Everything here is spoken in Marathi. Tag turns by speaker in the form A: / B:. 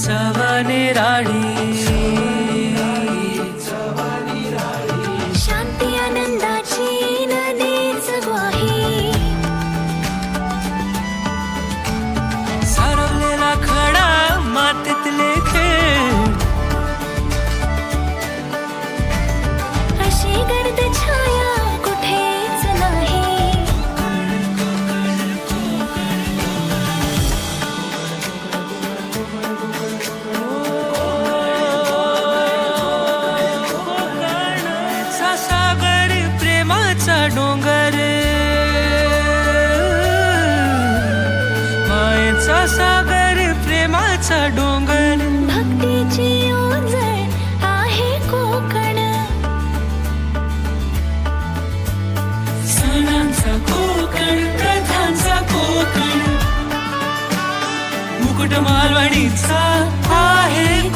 A: चवने राणी
B: शांती आनंदाची नदीच ग्वाही
A: सारवलेला खडा मातीतले खेळ
B: अशी गर्द छाया कुठेच नाही
A: सागर प्रेमाचा डोंगर मायेचा सागर प्रेमाचा डोंगर
B: भक्तीची ओंजळ आहे कोकण
A: सणांचा कोकण कथांचा कोकण मुकुट मालवणीचा आहे